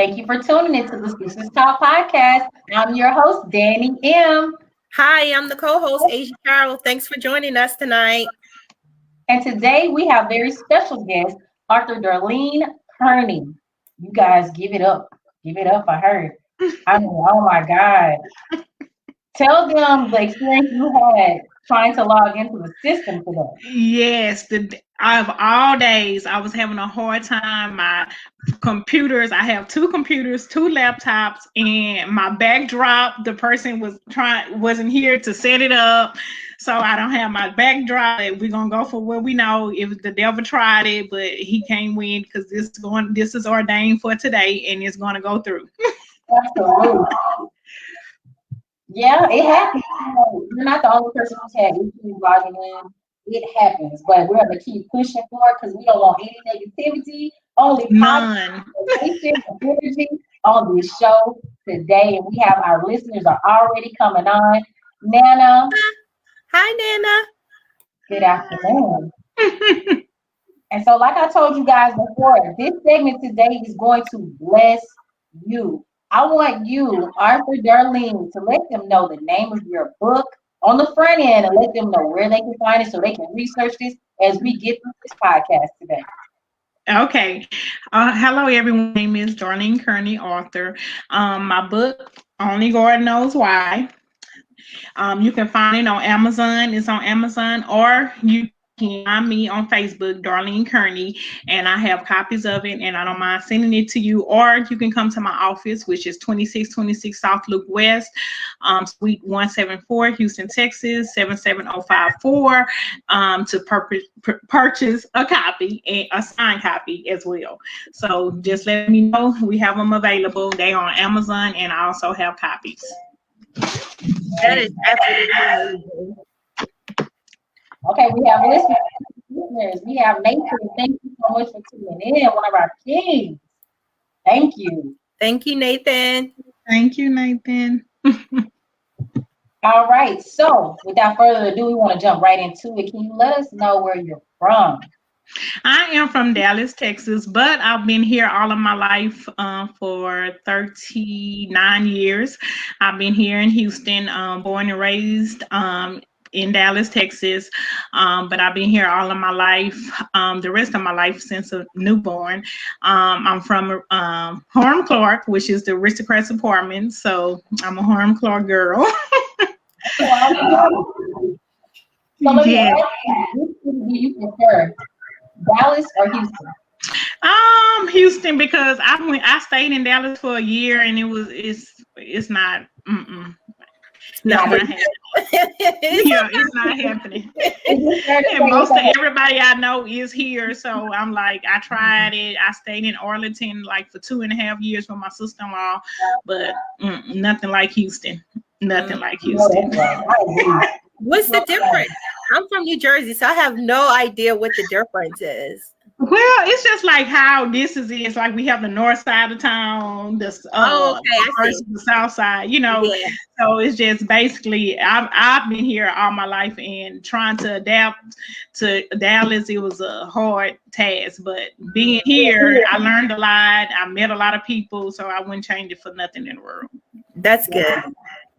Thank you for tuning into the Sisters Talk podcast. I'm your host, Dannie M. Hi, I'm the co-host Aisya Carroll. Thanks for joining us tonight. And today we have very special guest, Dr. Darlene Kearney. You guys give it up. Give it up for her. I mean, oh my God. Tell them the experience you had trying to log into the system today. Yes, out of all days, I was having a hard time. My computers, I have two computers, two laptops, and my backdrop, the person wasn't here to set it up. So I don't have my backdrop. We're gonna go for what we know. If the devil tried it, but he can't win because this is ordained for today and it's gonna go through. Absolutely. Yeah, it happens. You're not the only person who's had issues logging in. It happens, but we're gonna keep pushing for it because we don't want any negativity, only positive energy on this show today. And we have our listeners are already coming on. Nana. Hi, Nana. Good afternoon. And so, like I told you guys before, this segment today is going to bless you. I want you, Arthur Darlene, to let them know the name of your book on the front end and let them know where they can find it so they can research this as we get through this podcast today. Okay. Hello, everyone. My name is Darlene Kearney, author. My book, Only God Knows Why. You can find it on Amazon. It's on Amazon, or you can find me on Facebook, Darlene Kearney, and I have copies of it, and I don't mind sending it to you, or you can come to my office, which is 2626 South Loop West, Suite 174, Houston, Texas, 77054, to purchase a copy, and a signed copy as well. So just let me know. We have them available. They're on Amazon, and I also have copies. That is absolutely okay. We have listeners. We have Nathan. Thank you so much for tuning in. One of our kings. Thank you. Thank you, Nathan. Thank you, Nathan. All right. So, without further ado, we want to jump right into it. Can you let us know where you're from? I am from Dallas, Texas, but I've been here all of my life for 39 years. I've been here in Houston, born and raised in Dallas, Texas, but I've been here all of my life, the rest of my life since a newborn. I'm from Horn Clark, which is the Aristocrats Apartment, so I'm a Horn Clark girl. So let me ask you, which city do you prefer, Dallas or Houston? Houston, because I stayed in Dallas for a year and it's not happening. Yeah, it's not happening. And most of everybody I know is here, so I'm like, I tried it. I stayed in Arlington like for 2.5 years with my sister-in-law, but nothing like Houston. Nothing like Houston. What's the difference? I'm from New Jersey, so I have no idea what the difference is. Well, it's just like how this is. It's like we have the north side of town, versus the south side. Yeah. So it's just basically I've been here all my life and trying to adapt to Dallas. It was a hard task, but being here, I learned a lot. I met a lot of people, so I wouldn't change it for nothing in the world. That's good.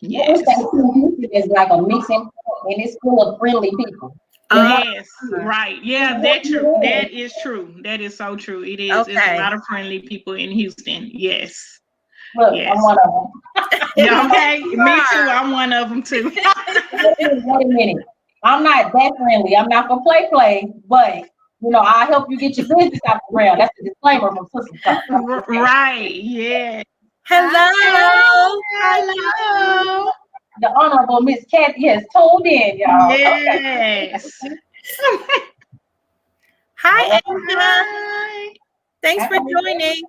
Yes. It's like a mixing, and it's full of friendly people. Yes, right. Yeah, that's true. That is true. That is so true. It is. Okay. It's a lot of friendly people in Houston. Yes. Look, yes. I'm one of them. Yeah, okay. Me too. I'm one of them too. Wait a minute. I'm not that friendly. I'm not for play, but I'll help you get your business out the ground. That's the disclaimer from Sister Talk. Right. Yeah. Hello. Hello. The Honorable Miss Kathy has tuned in, y'all. Yes. Okay. Hi, Angela. Thanks for joining.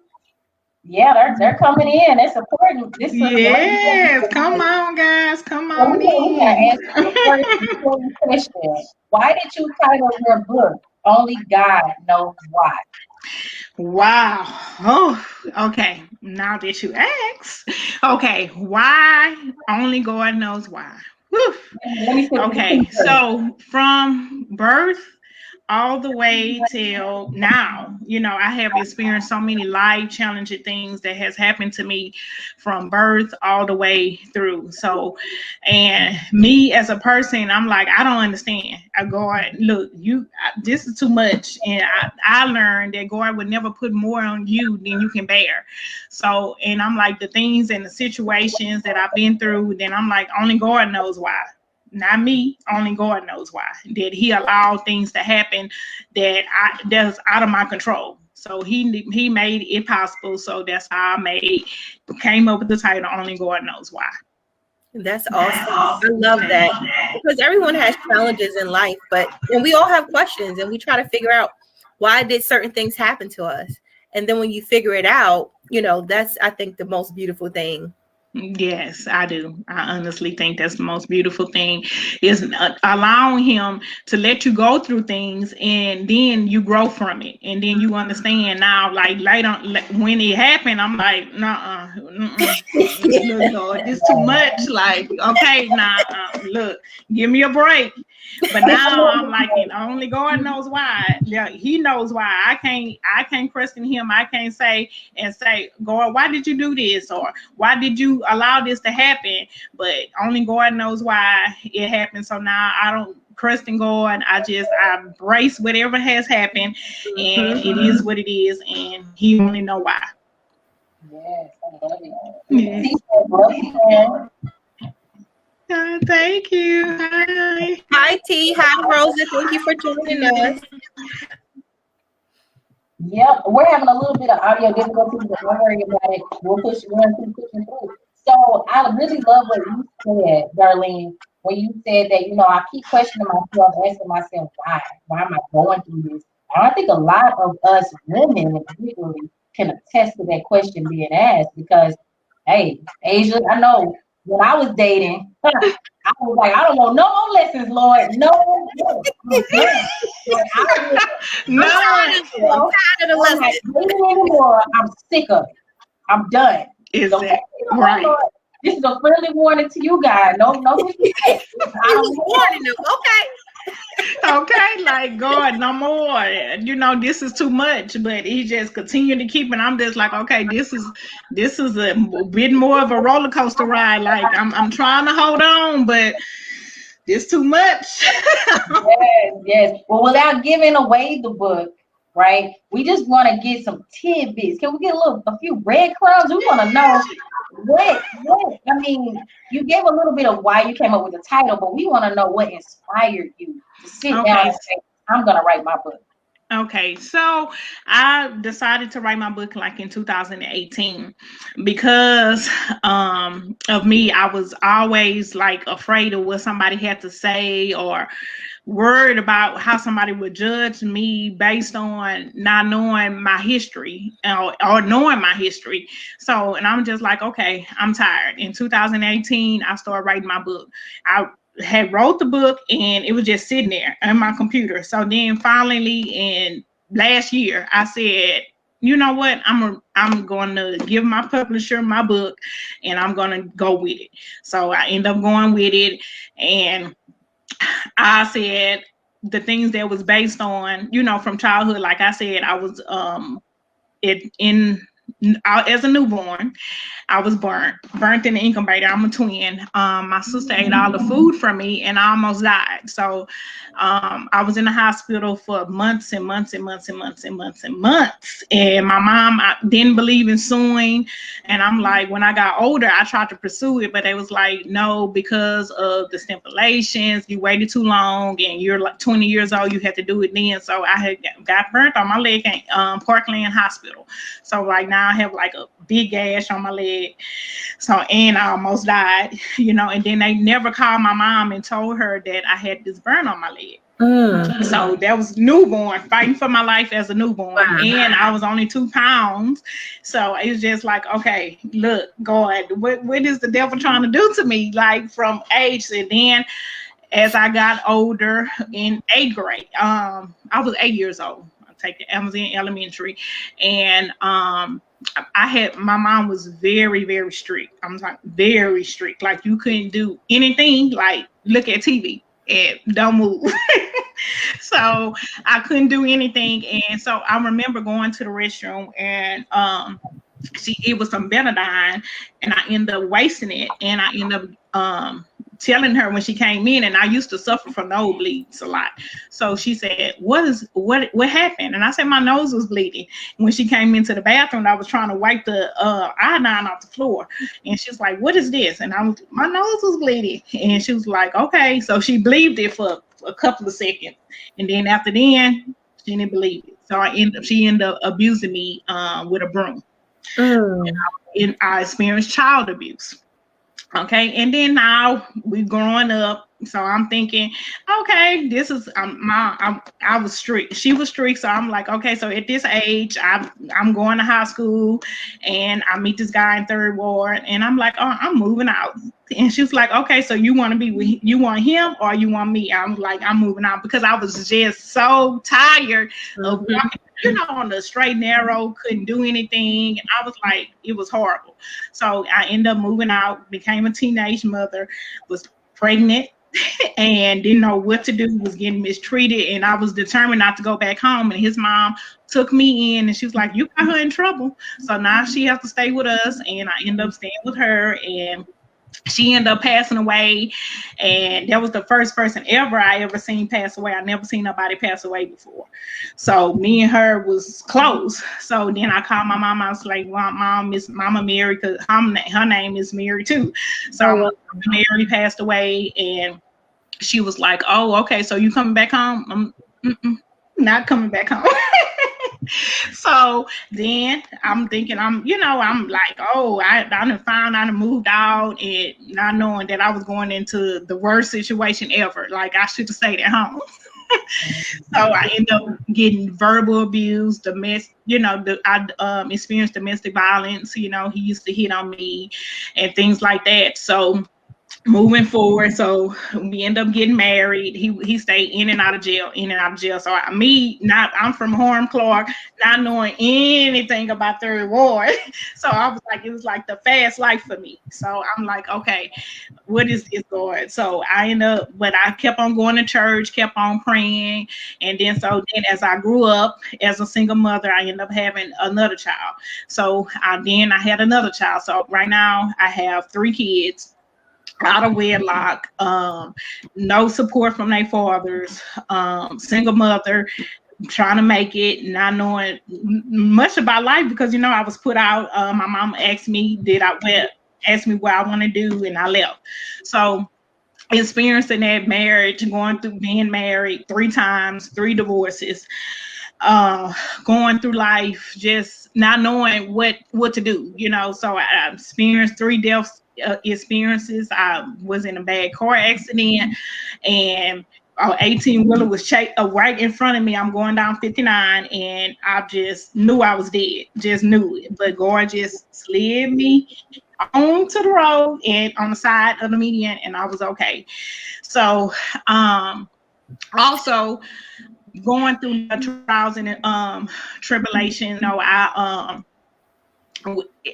Yeah, they're coming in. They're supporting this. Yes, come on, guys. Come on in. Ask the first question. Why did you title your book Only God Knows Why? Wow. Oh, okay. Now that you ask. Okay. Why? Only God knows why. Whew. Okay. So from birth all the way till now. I have experienced so many life challenging things that has happened to me from birth all the way through. So, and me as a person, I'm like, I don't understand. I go, look, this is too much. And I learned that God would never put more on you than you can bear. So, and I'm like, the things and the situations that I've been through, then I'm like, only God knows why. Not me, only God knows why. Did he allow things to happen that's out of my control? So he made it possible. So that's how came up with the title, Only God Knows Why. That's awesome. I love that, because everyone has challenges in life, and we all have questions, and we try to figure out why did certain things happen to us. And then when you figure it out, that's, I think, the most beautiful thing. Yes, I do. I honestly think that's the most beautiful thing, is allowing him to let you go through things, and then you grow from it, and then you understand now. Like later when it happened, I'm like, nah, Lord, this too much. Like, okay, look, give me a break. But now I'm like, only God knows why. Yeah, he knows why. I can't question him. I can't say, God, why did you do this, or why did you allow this to happen? But only God knows why it happened. So now I don't question God. I embrace whatever has happened, and it is what it is, and he only know why. Yes, I love it. Yeah. Thank you. Hi. Hi, T. Hi, Rosa. Thank you for joining us. Yep, we're having a little bit of audio difficulties, but don't worry about it. We'll push pushing through. So I really love what you said, Darlene, when you said that, I keep questioning myself, asking myself, why? Why am I going through this? And I think a lot of us women particularly can attest to that question being asked, because, hey, Asia, I know when I was dating, I was like, I don't want no more lessons, Lord. No more. I'm done. Like, I'm tired of the lessons. I'm not dating anymore. I'm sick of it. I'm done. Exactly. Right. Lord, this is a friendly warning to you guys. No disrespect. I was warning them. Okay, like, God, no more. This is too much. But he just continued to keep, and I'm just like, okay, this is a bit more of a roller coaster ride. Like, I'm trying to hold on, but it's too much. Yes. Well, without giving away the book, right? We just want to get some tidbits. Can we get a few breadcrumbs? We want to know what. I mean, you gave a little bit of why you came up with the title, but we want to know what inspired you to sit down and say, I'm gonna write my book. Okay, so I decided to write my book like in 2018 because of me. I was always like afraid of what somebody had to say, or worried about how somebody would judge me based on not knowing my history, or knowing my history. So, and I'm just like, okay, I'm tired. In 2018, I started writing my book. I had wrote the book, and it was just sitting there on my computer. So then finally in last year, I said, you know what, I'm going to give my publisher my book, and I'm going to go with it. So I end up going with it, and I said the things that was based on, from childhood. Like I said, I was as a newborn, I was burnt in the incubator. I'm a twin. My sister ate all the food from me, and I almost died. So I was in the hospital for months and months and months and months and months and months. And my mom, I didn't believe in suing. And I'm like, when I got older, I tried to pursue it, but they was like, no, because of the stipulations, you waited too long, and you're like 20 years old, you had to do it then. So I had got burnt on my leg at Parkland Hospital. So like now I have like a big gash on my leg. So, and I almost died, and then they never called my mom and told her that I had this burn on my leg. So that was newborn, fighting for my life as a newborn. Wow. And I was only 2 pounds. So it was just like, okay, look, God, what is the devil trying to do to me? Like from age. And then as I got older in 8th grade, I was 8 years old. I take the Amazon Elementary, and my mom was very, very strict. I'm talking very strict. Like you couldn't do anything, like look at TV and don't move. So I couldn't do anything. And so I remember going to the restroom and it was some betadine, and I ended up wasting it, and I ended up telling her when she came in, and I used to suffer from nosebleeds a lot. So she said, what happened? And I said my nose was bleeding. And when she came into the bathroom, I was trying to wipe the iodine off the floor, and she was like, what is this? And my nose was bleeding, and she was like, okay. So she believed it for a couple of seconds, and then after then she didn't believe it. So she ended up abusing me with a broom. And I experienced child abuse. Okay, and then now we growing up, so I'm thinking, okay, this is I was strict. She was strict, so I'm like, okay, so at this age, I'm going to high school, and I meet this guy in third ward, and I'm like, oh, I'm moving out. And she's like, okay, so you want him or you want me? I'm like, I'm moving out, because I was just so tired of walking, on the straight and narrow, couldn't do anything. And I was like, it was horrible. So I ended up moving out, became a teenage mother, was pregnant, and didn't know what to do, was getting mistreated. And I was determined not to go back home. And his mom took me in, and she was like, you got her in trouble. So now she has to stay with us. And I ended up staying with her, and she ended up passing away, and that was the first person I ever seen pass away. I never seen nobody pass away before. So me and her was close. So then I called my mom. I was like, well, Mom, Miss Mama Mary, because her name is Mary too. So Mary passed away, and she was like, oh, okay, so you coming back home? I'm not coming back home. So then I'm thinking, I'm like, oh, I done found out and moved out, and not knowing that I was going into the worst situation ever. Like, I should have stayed at home. So I ended up getting verbal abuse, I experienced domestic violence. He used to hit on me and things like that. So moving forward, so we end up getting married. He stayed in and out of jail. So I'm from Horham Clark, not knowing anything about third ward. So I was like, it was like the fast life for me. So I'm like, okay, what is this, Lord? So but I kept on going to church, kept on praying. And then as I grew up as a single mother, I ended up having another child. So I had another child. So right now I have 3 kids out of wedlock, no support from their fathers, single mother, trying to make it, not knowing much about life, because I was put out. My mom asked me what I want to do, and I left. So experiencing that marriage, going through being married 3 times, 3 divorces, going through life, just not knowing what to do, So I experienced 3 deaths experiences. I was in a bad car accident, and 18-wheeler was right in front of me. I'm going down 59, and I just knew I was dead. Just knew it. But God just slid me onto the road and on the side of the median, and I was okay. So also going through the trials and tribulation, I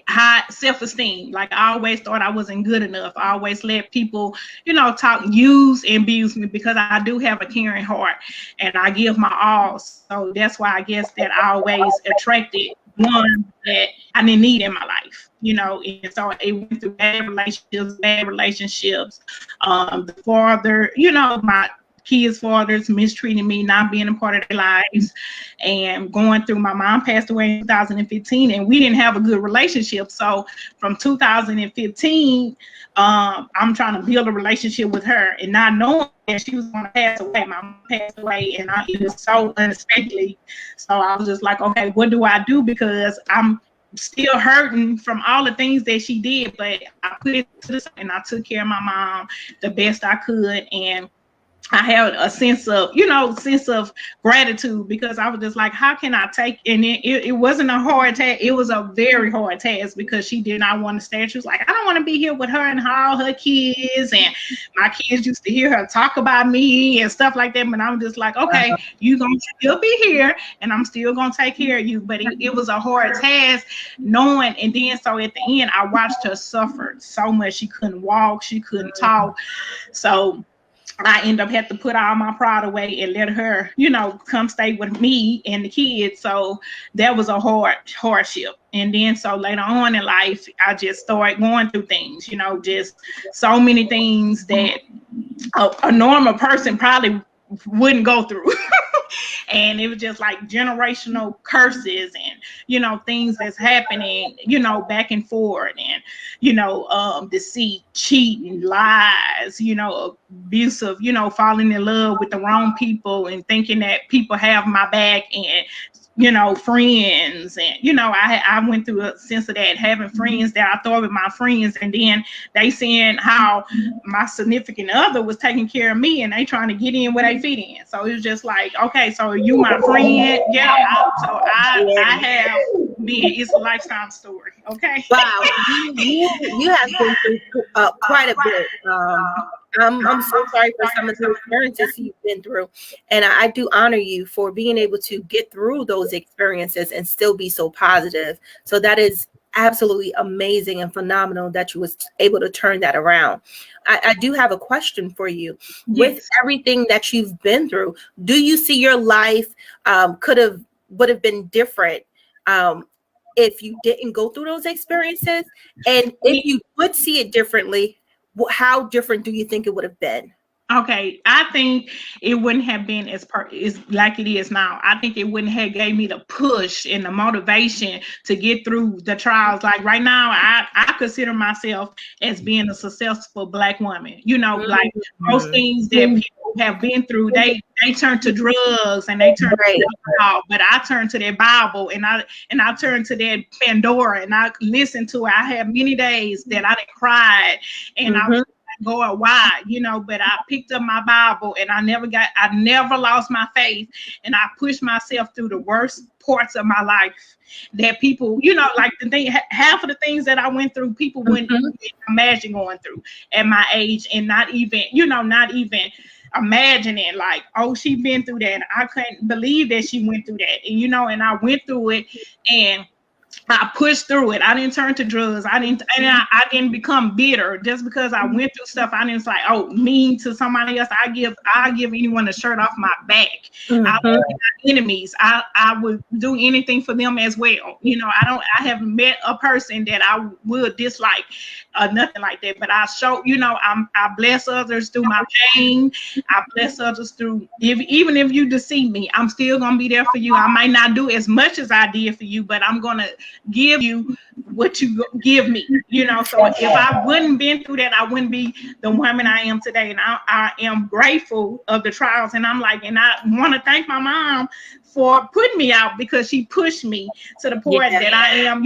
high self-esteem. Like, I always thought I wasn't good enough. I always let people, use and abuse me, because I do have a caring heart and I give my all. So that's why I guess that I always attracted one that I didn't need in my life, and so it went through bad relationships. The father, my kids' fathers mistreating me, not being a part of their lives, and going through. My mom passed away in 2015, and we didn't have a good relationship. So from 2015, I'm trying to build a relationship with her, and not knowing that she was going to pass away. My mom passed away, and it was so unexpectedly. So I was just like, okay, what do I do? Because I'm still hurting from all the things that she did, but I put it to the side, and I took care of my mom the best I could. And I had a sense of gratitude, because I was just like, how can I take? And it wasn't a hard task. It was a very hard task, because she did not want to stay. She was like, I don't want to be here with her and all her kids. And my kids used to hear her talk about me and stuff like that. But I'm just like, okay, you're going to still be here, and I'm still going to take care of you. But it was a hard task knowing. And then so at the end, I watched her suffer so much. She couldn't walk. She couldn't talk. So I end up had to put all my pride away and let her, come stay with me and the kids. So that was a hardship. And then so later on in life, I just started going through things, just so many things that a normal person probably wouldn't go through. And it was just like generational curses and things that's happening back and forth, and deceit, cheating, lies, abusive, falling in love with the wrong people and thinking that people have my back, and friends, and I went through a sense of that, having friends that I thought were my friends, and then they seeing how my significant other was taking care of me, and they trying to get in where they fit in. So it was just like, okay, so are you my friend? Yeah. I have been. It's a lifetime story. Okay. Wow, you have been through quite a bit. I'm so sorry for some of the experiences you've been through, and I do honor you for being able to get through those experiences and still be so positive. So that is absolutely amazing and phenomenal that you was able to turn that around. I do have a question for you. Yes. With everything that you've been through, do you see your life would have been different if you didn't go through those experiences? And if you would see it differently, how different do you think it would have been? Okay, I think it wouldn't have been as like it is now. I think it wouldn't have gave me the push and the motivation to get through the trials. Like right now, I consider myself as being a successful Black woman. Like most things that people have been through, they turn to drugs and they turn to alcohol, but I turn to that Bible, and I turn to that Pandora, and I listen to it. I have many days that I didn't cry, and I was going wide, but I picked up my Bible, and I never lost my faith, and I pushed myself through the worst parts of my life that people, like half of the things that I went through, people wouldn't imagine going through at my age, and not even imagining like, oh, she been through that, and I couldn't believe that she went through that, and and I went through it, and I pushed through it. I didn't turn to drugs. I didn't become bitter just because I went through stuff. I didn't say, oh, mean to somebody else. I give anyone a shirt off my back. I would my enemies. I would do anything for them as well. I haven't met a person that I would dislike or nothing like that. But I show, I bless others through my pain. I bless others through, even if you deceive me, I'm still gonna be there for you. I might not do as much as I did for you, but I'm gonna give you what you give me, so if I wouldn't been through that, I wouldn't be the woman I am today. And I am grateful of the trials, and I want to thank my mom for putting me out, because she pushed me to the point that I am,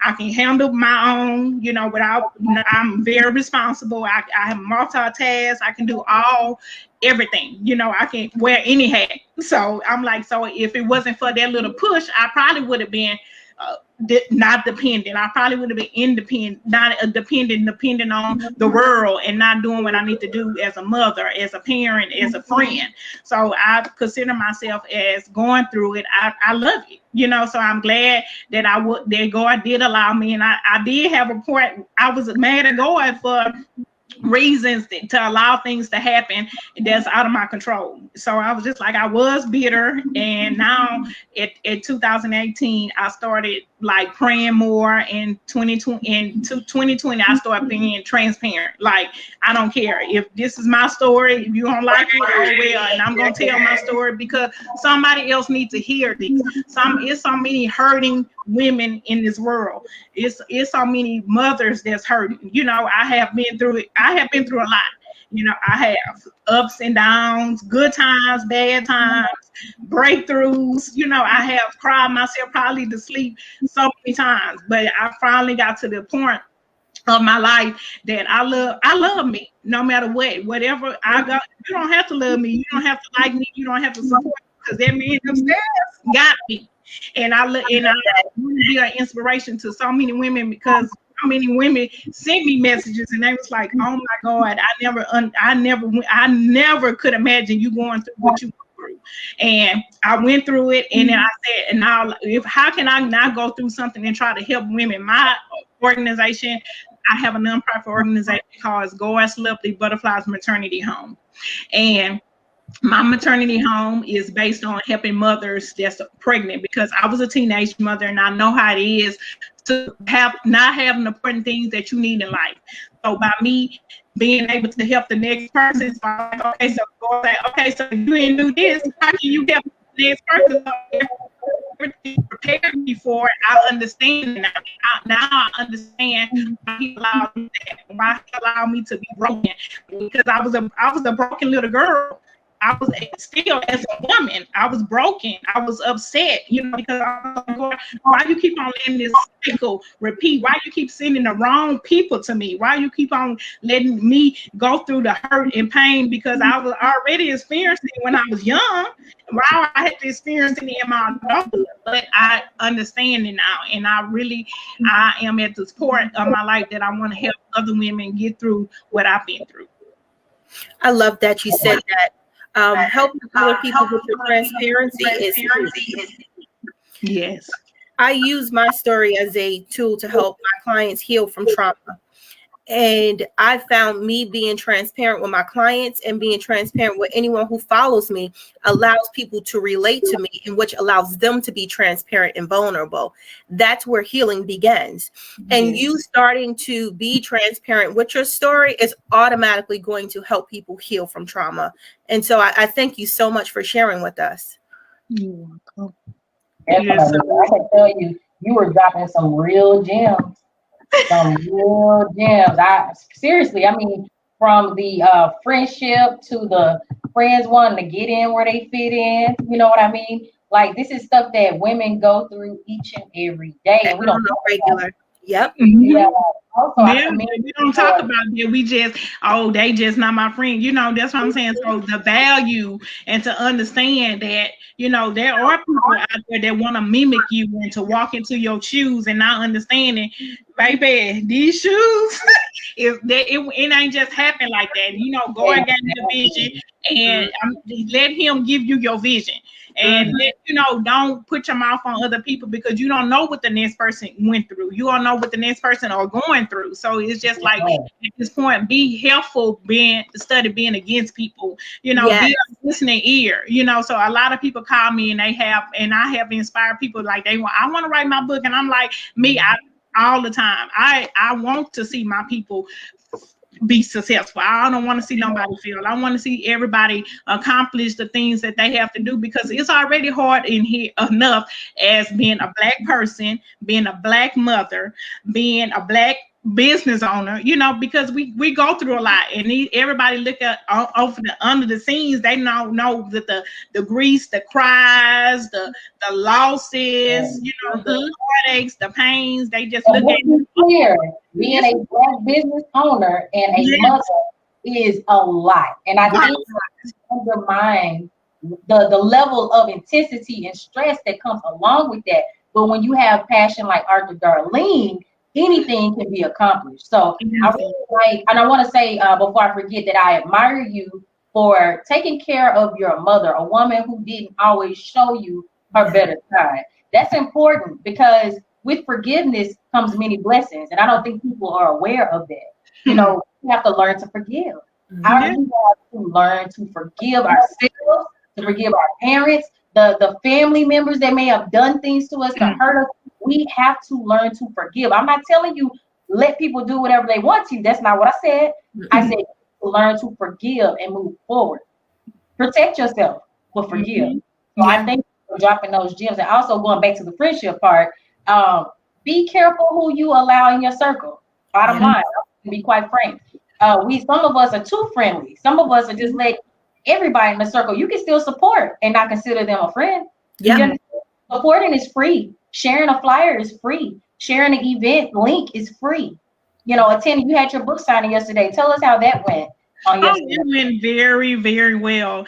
I can handle my own, I'm very responsible. I have multitask. I can do everything, I can wear any hat. So I'm like, so if it wasn't for that little push, I probably would have been not dependent. I probably would have been independent, not dependent on the world, and not doing what I need to do as a mother, as a parent, as a friend. So I consider myself as going through it. I love it, so I'm glad that that God did allow me, and I did have a point. I was mad at God for reasons to allow things to happen that's out of my control. So I was just like, I was bitter, and now at 2018 I started like praying more. In 2020 I started being transparent. Like, I don't care if this is my story. If you don't like it, oh well, and I'm gonna tell my story because somebody else needs to hear this. It's so many hurting women in this world. It's so many mothers that's hurting. I have been through it. I have been through a lot. I have ups and downs, good times, bad times, breakthroughs. I have cried myself probably to sleep so many times, but I finally got to the point of my life that I love me no matter whatever I got. You don't have to love me. You don't have to like me. You don't have to support me, because that man upstairs got me. And I want to be an inspiration to so many women, because so many women sent me messages, and they was like, "Oh my God, I never could imagine you going through what you went through." And I went through it, and then I said, "And now, how can I not go through something and try to help women?" My organization, I have a nonprofit organization called Gourds Lovely Butterflies Maternity Home. And my maternity home is based on helping mothers that's pregnant, because I was a teenage mother and I know how it is to have not having the important things that you need in life. So by me being able to help the next person, so I'm like, okay, so go say, okay, so you didn't do this, how can you help the next person? So everything prepared me for it. I understand it now. Now I understand why he allowed me that, why he allowed me to be broken, because I was a broken little girl. I was still, as a woman, I was broken. I was upset, because I was going, why you keep on letting this cycle repeat? Why you keep sending the wrong people to me? Why you keep on letting me go through the hurt and pain? Because I was already experiencing it when I was young. Why I had to experience it in my adulthood? But I understand it now, and I am at this point of my life that I want to help other women get through what I've been through. I love that you said that. Helping other people with your transparency is key. Yes. I use my story as a tool to help my clients heal from trauma. And I found me being transparent with my clients and being transparent with anyone who follows me allows people to relate to me, and which allows them to be transparent and vulnerable. That's where healing begins. And you starting to be transparent with your story is automatically going to help people heal from trauma. And so I thank you so much for sharing with us. You're welcome. Definitely. I can tell you were dropping some real gems. Some real gems. I mean, from the friendship to the friends wanting to get in where they fit in. You know what I mean? Like, this is stuff that women go through each and every day, and we don't know regular. Yep. Yeah. Also, we don't talk about that. We just, they just not my friend. That's what I'm saying. So the value, and to understand that, there are people out there that want to mimic you and to walk into your shoes, and not understanding, baby, these shoes, it ain't just happen like that. God got the vision, and let him give you your vision. And don't put your mouth on other people, because you don't know what the next person went through. You don't know what the next person are going through. So it's just like, at this point, be helpful, study being against people, be a listening ear, so a lot of people call me and I have inspired people, like I want to write my book. And I'm like, all the time, I want to see my people be successful. I don't want to see nobody fail. I want to see everybody accomplish the things that they have to do, because it's already hard in here enough as being a Black person, being a Black mother, being a Black business owner, because we go through a lot, and everybody look at under the scenes. They know that the griefs, the cries, the losses, the heartaches, the pains. They just look at it. Clear. Being a Black business owner and a mother is a lot, and I think it undermines the level of intensity and stress that comes along with that. But when you have passion like Arthur Darlene, anything can be accomplished. So I really like, and I want to say before I forget, that I admire you for taking care of your mother, a woman who didn't always show you her better side. That's important, because with forgiveness comes many blessings, and I don't think people are aware of that. We have to learn to forgive. Our people have to learn to forgive ourselves, to forgive our parents, the family members that may have done things to us to hurt us. We have to learn to forgive. I'm not telling you let people do whatever they want to. That's not what I said. I said learn to forgive and move forward. Protect yourself, but forgive. So I think dropping those gems, and also going back to the friendship part. Be careful who you allow in your circle. Bottom line, to be quite frank. Some of us are too friendly. Some of us are just let everybody in the circle. You can still support and not consider them a friend. Yeah. Supporting is free. Sharing a flyer is free. Sharing an event link is free. Attending, you had your book signing yesterday. Tell us how that went. It went very, very well.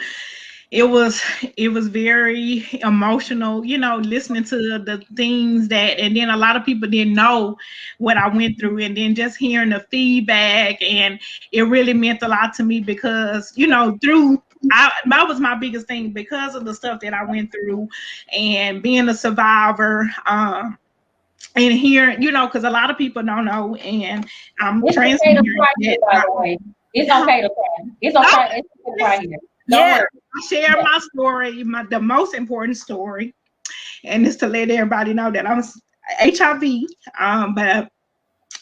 It was very emotional, listening to the things and then a lot of people didn't know what I went through, and then just hearing the feedback, and it really meant a lot to me, because, that was my biggest thing, because of the stuff that I went through and being a survivor. and here, because a lot of people don't know, and I'm It's okay to cry here, transparent by that the way. It's okay to cry. It's okay. It's okay to cry here. Don't Yeah. worry. I share my story, the most important story, and it's to let everybody know that I'm HIV. But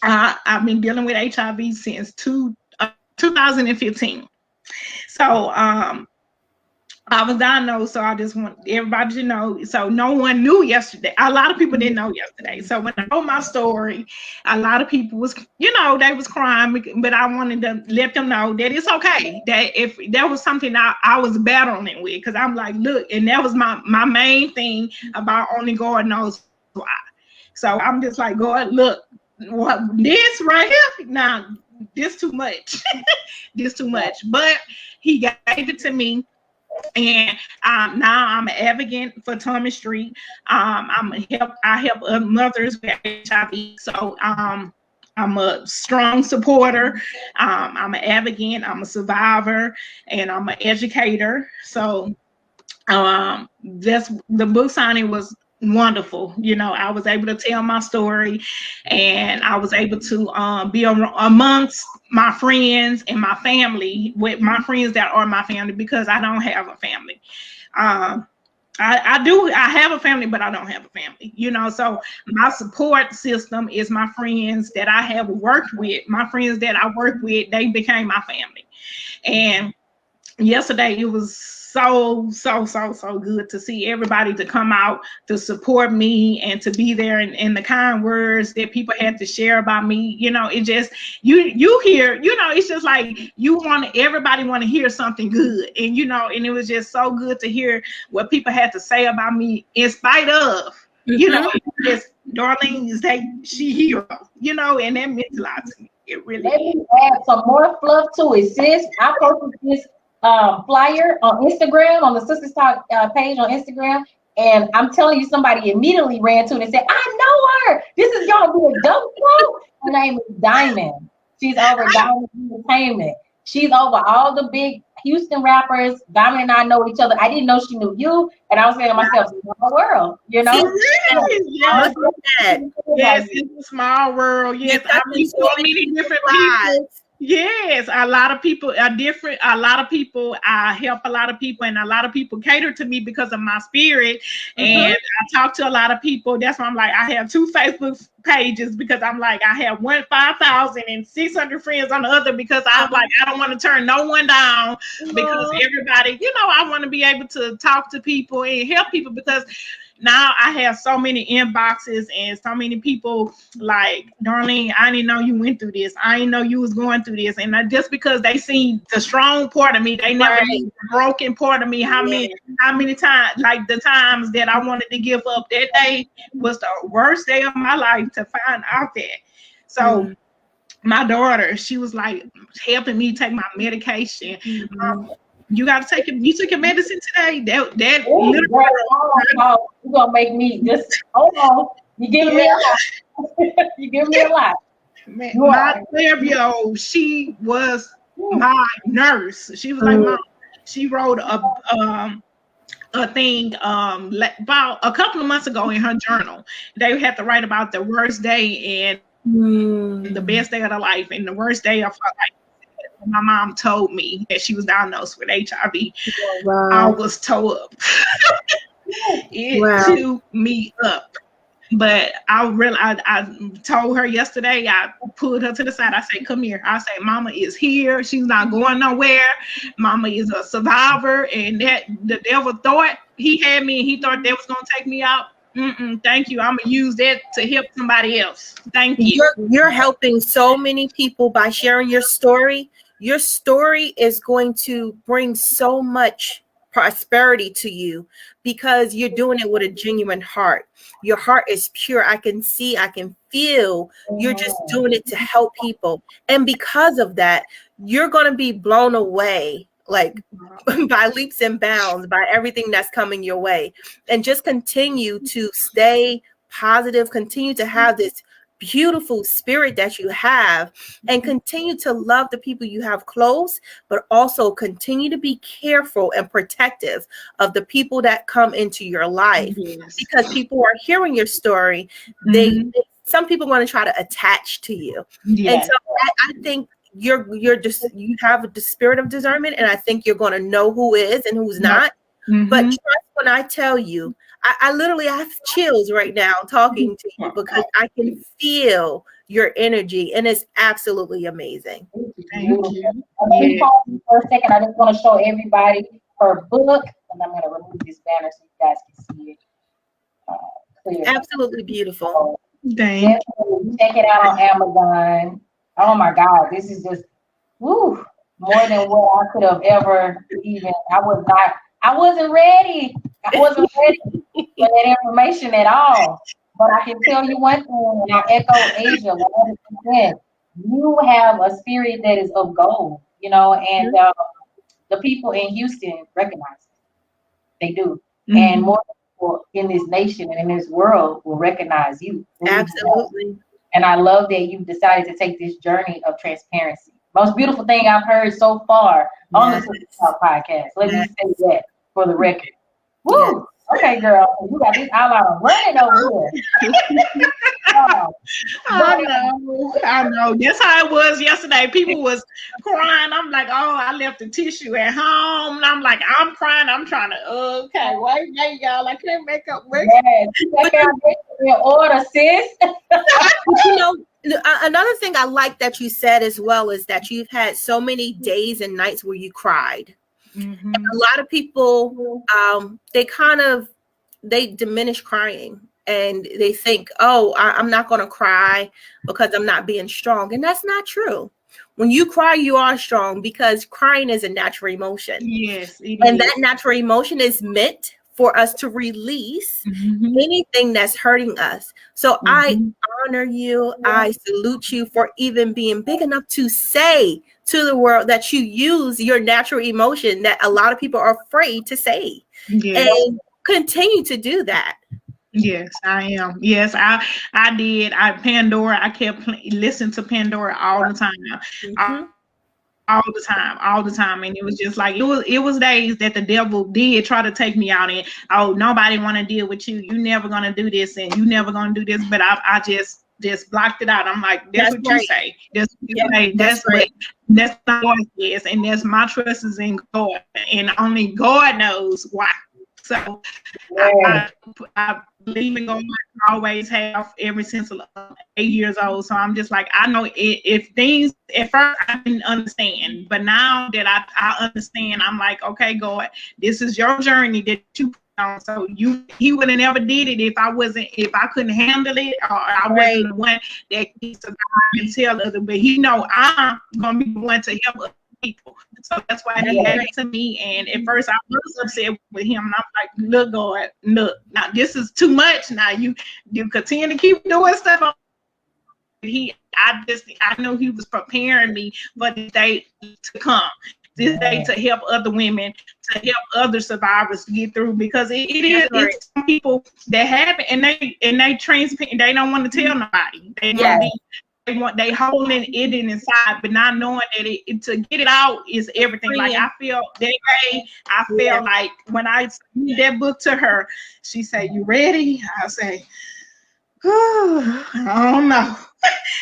I've been dealing with HIV since 2015. So I was diagnosed, so I just want everybody to know. So no one knew yesterday. A lot of people didn't know yesterday. So when I told my story, a lot of people was, they was crying, but I wanted to let them know that it's okay. That if there was something I was battling with, because I'm like, look, and that was my main thing about only God knows why. So I'm just like, God, look, what this right here, now this too much. This too much. But he gave it to me. And now I'm an advocate for Thomas Street. I help mothers with HIV. So I'm a strong supporter. I'm an advocate. I'm a survivor, and I'm an educator. So that's the book signing was wonderful. I was able to tell my story, and I was able to be amongst my friends and my family, with my friends that are my family, because I don't have a family. I have a family, but I don't have a family, so my support system is my friends that I have worked with. My friends that I worked with, they became my family. And yesterday it was so good to see everybody to come out to support me and to be there, and the kind words that people had to share about me. It just, you hear, it's just like everybody want to hear something good, and and it was just so good to hear what people had to say about me, in spite of just Darlene is she hero, and that meant a lot to me. It really Let me add some more fluff to it, sis. I posted this flyer on Instagram, on the Sisters Talk page on Instagram, and I'm telling you, somebody immediately ran to it and said, "I know her. This is gonna be a dope show." Her name is Diamond. She's over Diamond Entertainment. She's over all the big Houston rappers. Diamond and I know each other. I didn't know she knew you, and I was saying to myself, "Small world," Yes, yes, it's a small world. Yes, I meet so many different people. Yes, a lot of people are different. A lot of people, I help a lot of people, and a lot of people cater to me because of my spirit. And I talk to a lot of people. That's why I'm like, I have 2 Facebook pages, because I'm like, I have 5,600 friends on the other, because I'm like, I don't want to turn no one down, because everybody, I want to be able to talk to people and help people, because now I have so many inboxes and so many people like, Darlene, I didn't know you went through this. I didn't know you was going through this. And just because they see the strong part of me, they never see the broken part of me. How many times, like the times that I wanted to give up, that day was the worst day of my life to find out that. So my daughter, she was like helping me take my medication. You got to take it. You took your medicine today. That little girl, you're gonna make me just hold on. You giving me a lot. You giving me a lot. My 12-year-old, she was my nurse. She was like mom. She wrote a thing about a couple of months ago in her journal. They had to write about the worst day and the best day of their life and the worst day of her life. My mom told me that she was diagnosed with HIV. I was tore up. It took me up. But I told her yesterday, I pulled her to the side. I said, come here. I said, Mama is here. She's not going nowhere. Mama is a survivor. And that the devil thought he had me, and he thought that was going to take me out. Thank you. I'm going to use that to help somebody else. Thank you. You're helping so many people by sharing your story. Your story is going to bring so much prosperity to you, because you're doing it with a genuine heart. Your heart is pure. I can see, I can feel you're just doing it to help people. And because of that, you're going to be blown away, like by leaps and bounds, by everything that's coming your way. And just continue to stay positive, continue to have this beautiful spirit that you have, and continue to love the people you have close, but also continue to be careful and protective of the people that come into your life, because people are hearing your story. Some people want to try to attach to you. And so I think you're just, you have the spirit of discernment, and I think you're going to know who is and who's not. But trust when I tell you, I literally have chills right now talking to you, because I can feel your energy, and it's absolutely amazing. Thank you. For a second, I just want to show everybody her book, and I'm going to remove this banner so you guys can see it clearly. Absolutely beautiful. Thank you. Check it out on Amazon. Oh my God, this is just more than what I could have ever even. I wasn't ready. I wasn't ready for that information at all. But I can tell you one thing, and I echo Aisya 100%. You have a spirit that is of gold, and the people in Houston recognize it. They do. And more people in this nation and in this world will recognize you. Absolutely. And I love that you've decided to take this journey of transparency. Most beautiful thing I've heard so far on the Talk podcast. Let me say that for the record. Woo! Okay, girl, you got this outline running over here. I know. That's how it was yesterday. People was crying. I'm like, oh, I left the tissue at home. And I'm like, I'm crying. I'm trying to, okay, wait, y'all. I can't make up work. In order, sis. Another thing I like that you said as well is that you've had so many days and nights where you cried. And a lot of people, they diminish crying, and they think, oh, I'm not going to cry because I'm not being strong. And that's not true. When you cry, you are strong, because crying is a natural emotion. Yes. And that natural emotion is meant for us to release anything that's hurting us. So I honor you. I salute you for even being big enough to say to the world that you use your natural emotion that a lot of people are afraid to say. And continue to do that. Yes, I am. Yes, I did. Pandora, I kept listening to Pandora all the time. All the time. And it was just like, it was days that the devil did try to take me out, and nobody want to deal with you. You never gonna do this, and you never gonna do this. But I just blocked it out. I'm like, that's what you say. That's what you say. That's right. That's not what it is, and that's my trust is in God, and only God knows why. So I believe in God. I always have, ever since 8 years old. So I'm just like, I know if things at first I didn't understand, but now that I understand, I'm like, okay, God, this is your journey that you put on. So he would have never did it if I couldn't handle it, or I wasn't the one that can survive and tell others. But he know I'm gonna be the one to help other people. So that's why he gave it to me. And at first I was upset with him, and I'm like, look, God, look, now this is too much. Now you continue to keep doing stuff. I know he was preparing me for this day to come, this day to help other women, to help other survivors to get through, because it's some people that have it, and they transparent, they don't want to tell nobody. They holding it inside, but not knowing that to get it out is everything. Like I feel that way. I feel like when I sent that book to her, she said, "You ready?" I say, I don't know.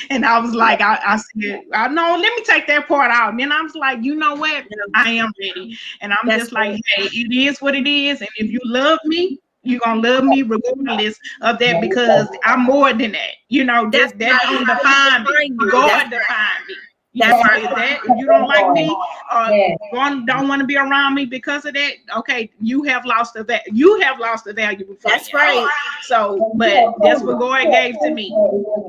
And I was like, I said, I know, let me take that part out. And then I was like, you know what? I am ready. And I'm just like, hey, it is what it is. And if you love me, you're going to love me regardless of that, because I'm more than that. That don't define me. God define me. If you don't like me, or don't want to be around me because of that, okay, you have lost the value. You have lost the value before. That's right. So, but that's what God gave to me.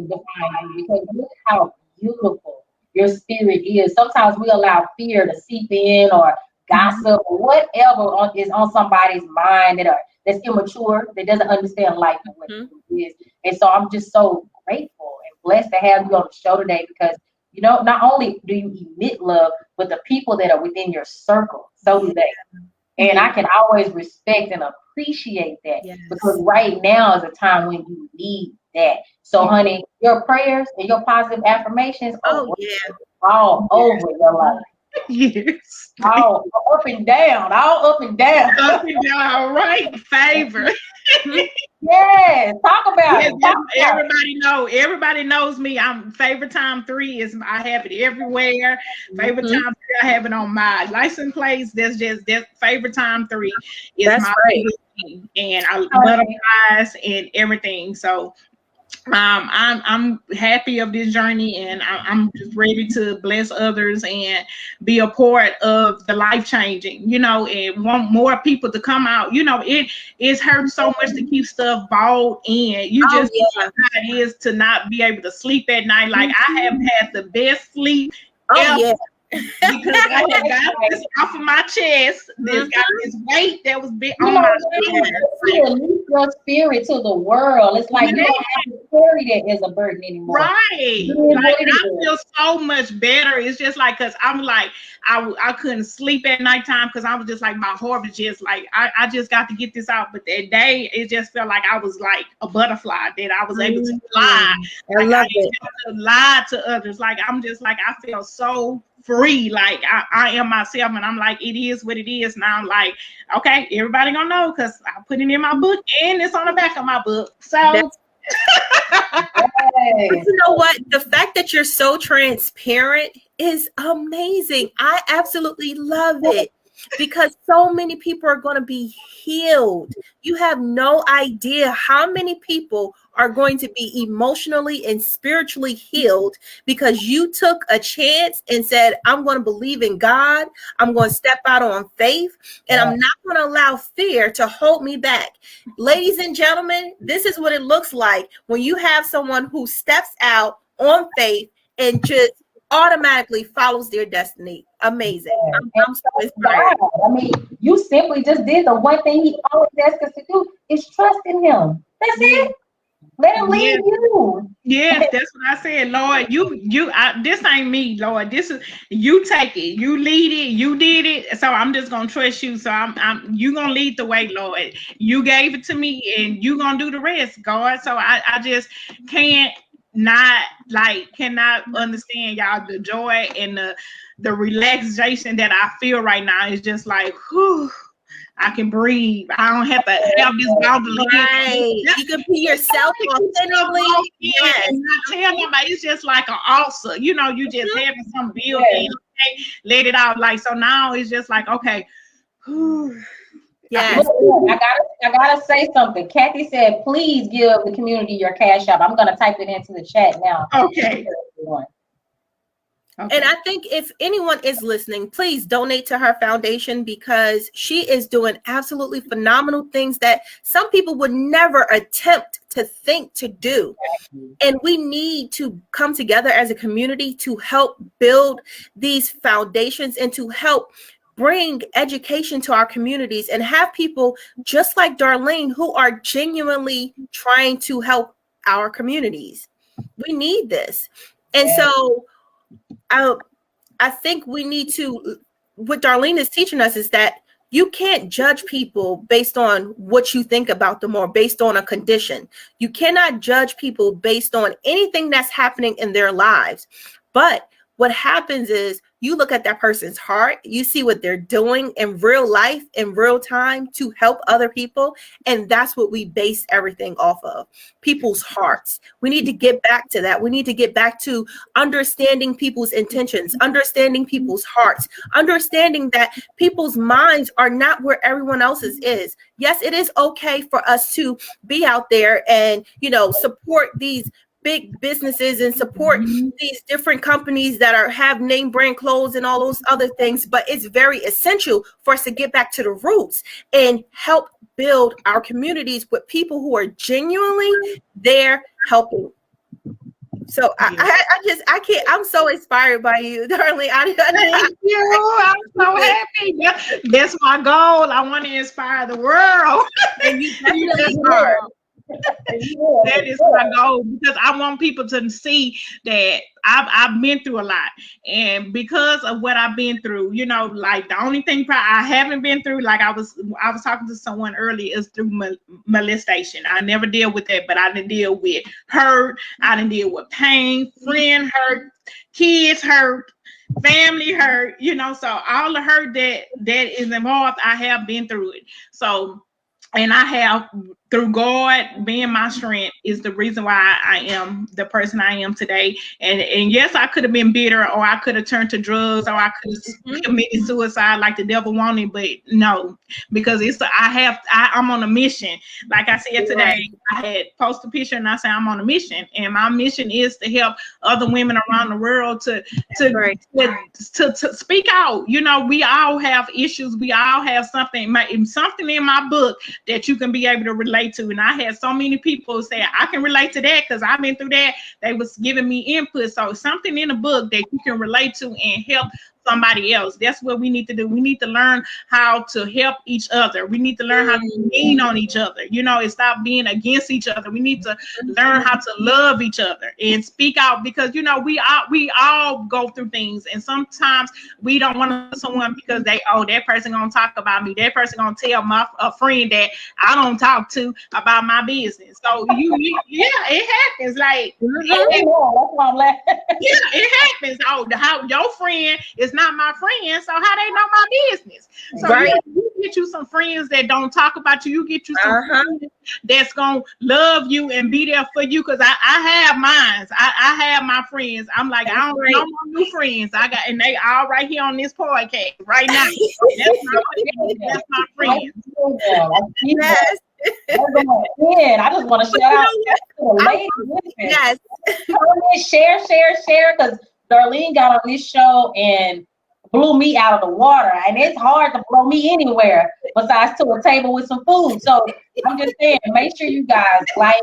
Because look how beautiful your spirit is. Sometimes we allow fear to seep in, or gossip, or whatever is on somebody's mind that's immature, that doesn't understand life and what it is. And so I'm just so grateful and blessed to have you on the show today, because not only do you emit love, but the people that are within your circle, so do they. And I can always respect and appreciate that, because right now is a time when you need that. So, honey, your prayers and your positive affirmations are Oh yeah. all over your life. Yes. All up and down, all up and down. Up and down, all right, favor. Yes, talk about Yes, it. Talk about it. everybody knows me. I'm favorite time 3 is I have it everywhere. Favorite time 3, I have it on my license plates. That's favorite time 3 is That's my right. favorite thing. And I butterflies and everything. So I'm happy of this journey, and I'm just ready to bless others and be a part of the life changing, and want more people to come out. It's hurt so much to keep stuff balled in. You Oh just yeah. know how it is to not be able to sleep at night. Like I have had the best sleep Oh ever. yeah. Because I had got this off of my chest. This got this weight that was big You on know, my you shoulders. release your spirit to the world. It's like you don't have to carry that as a burden anymore. Right. It is Like what it I is. feel so much better. It's just like, cause I'm like, I couldn't sleep at nighttime because I was just like, my heart was just like, I just got to get this out. But that day, it just felt like I was like a butterfly, that I was able to fly. I love I it. didn't have to lie to others. Like I'm just like, I feel so free. Like I am myself, and I'm like, it is what it is. Now I'm like, okay, everybody gonna know because I put it in my book and it's on the back of my book. So That's- Yes. You know what? The fact that you're so transparent is amazing. I absolutely love it because so many people are going to be healed. You have no idea how many people are going to be emotionally and spiritually healed because you took a chance and said, I'm going to believe in God. I'm going to step out on faith, and I'm not going to allow fear to hold me back. Ladies and gentlemen, this is what it looks like when you have someone who steps out on faith and just automatically follows their destiny. Amazing. I'm so inspired. I mean, you simply just did the one thing he always asks us to do is trust in him. That's it. Let him lead you. yes, that's what I said, Lord. This ain't me, Lord. This is you. Take it, you lead it, you did it. So I'm just gonna trust you. So you gonna lead the way, Lord. You gave it to me, and you gonna do the rest, God. So I just cannot understand, y'all, the joy and the relaxation that I feel right now. Is just like, whew, I can breathe. I don't have to have this boundary. Right. You can be yourself authentically. Yes. And not tell nobody. It's just like an ulcer. You just having some build in, okay, let it out. Like, so now it's just like, okay. Whew. Yes. I gotta say something. Kathy said, please give the community your cash app. I'm gonna type it into the chat now. Okay. And I think if anyone is listening, please donate to her foundation because she is doing absolutely phenomenal things that some people would never attempt to think to do. And we need to come together as a community to help build these foundations and to help bring education to our communities and have people just like Darlene who are genuinely trying to help our communities. We need this. And so I think we need to, what Darlene is teaching us is that you can't judge people based on what you think about them or based on a condition. You cannot judge people based on anything that's happening in their lives. But what happens is you look at that person's heart, you see what they're doing in real life, in real time to help other people. And that's what we base everything off of, people's hearts. We need to get back to that. We need to get back to understanding people's intentions, understanding people's hearts, understanding that people's minds are not where everyone else's is. Yes, it is okay for us to be out there and, support these big businesses and support these different companies that have name brand clothes and all those other things, but it's very essential for us to get back to the roots and help build our communities with people who are genuinely there helping. So I can't. I'm so inspired by you, Darlene. Thank you. I'm so happy. That's my goal. I want to inspire the world. And you definitely are. That is my goal, because I want people to see that I've been through a lot, and because of what I've been through, like the only thing I haven't been through, like I was talking to someone earlier, is through molestation. I never deal with that, but I didn't deal with hurt. I didn't deal with pain, friend hurt, kids hurt, family hurt. So all the hurt that is involved, I have been through it. So, and I have, through God being my strength, is the reason why I am the person I am today. And yes, I could have been bitter, or I could have turned to drugs, or I could have committed suicide like the devil wanted, but no, because I'm on a mission. Like I said today, I had posted a picture and I said I'm on a mission, and my mission is to help other women around the world to speak out. We all have issues. We all have something in my book that you can be able to relate to. And I had so many people say, I can relate to that because I've been through that. They was giving me input. So something in the book that you can relate to and help somebody else. That's what we need to do. We need to learn how to help each other. We need to learn how to lean on each other, and stop being against each other. We need to learn how to love each other and speak out, because we all go through things, and sometimes we don't want to someone because that person gonna talk about me. That person gonna tell a friend that I don't talk to about my business. So it happens. Like that's why I'm laughing. yeah, it happens. How your friend is not my friend, so how they know my business? So you get you some friends that don't talk about you. You get you some friends that's gonna love you and be there for you. Because I have mine. I have my friends. I'm like, I don't know my new friends. I got, and they all right here on this podcast right now. That's my friends. Yes. I just want to shout out to the ladies. Yes. Share, because Darlene got on this show and blew me out of the water, and it's hard to blow me anywhere besides to a table with some food. So I'm just saying, make sure you guys like,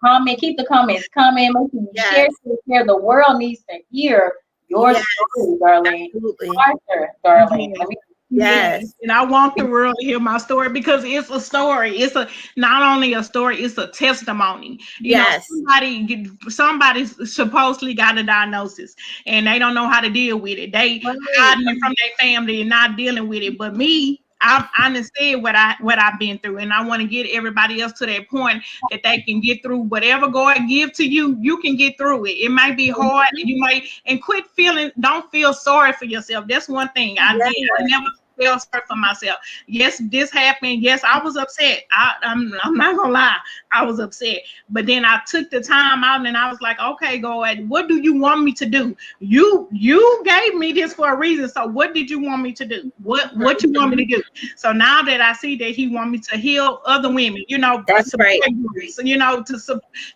comment, keep the comments coming, make sure you share. The world needs to hear your story, Darlene. Arthur, Darlene. Yes, and I want the world to hear my story, because it's a story. It's not only a story, it's a testimony. Somebody supposedly got a diagnosis and they don't know how to deal with it. They hiding it from their family and not dealing with it. But me, I understand what I've been through, and I want to get everybody else to that point that they can get through whatever God give to you. You can get through it. It might be hard, and quit feeling. Don't feel sorry for yourself. That's one thing I did. I never felt sorry for myself. Yes, this happened. Yes, I was upset. I'm not gonna lie, I was upset. But then I took the time out and I was like, okay, God, what do you want me to do? You gave me this for a reason. So what did you want me to do? What you want me to do? So now that I see that He want me to heal other women, that's right.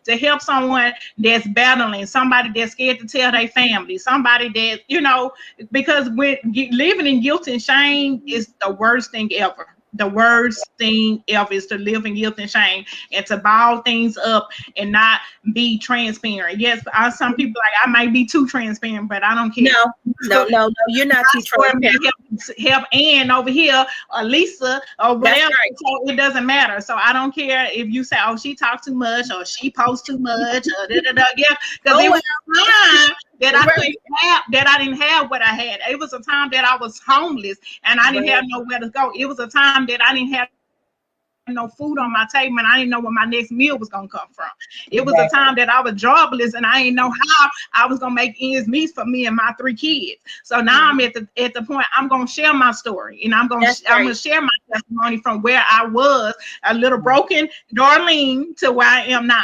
To help someone that's battling, somebody that's scared to tell their family, somebody that because when living in guilt and shame is the worst thing ever. The worst thing ever is to live in guilt and shame and to ball things up and not be transparent. Yes, some people I might be too transparent, but I don't care. No, you're not too transparent. Help Ann over here, or Lisa, or whatever. Right. So it doesn't matter. So I don't care if you say, "Oh, she talks too much," or "She posts too much," or yeah, because it was time that I didn't have what I had. It was a time that I was homeless and I didn't have nowhere to go. It was a time that I didn't have no food on my table and I didn't know where my next meal was gonna come from. It was a time that I was jobless and I didn't know how I was gonna make ends meet for me and my 3 kids. So now I'm at the point I'm gonna share my story, and I'm gonna share my testimony from where I was, a little broken Darlene, to where I am now.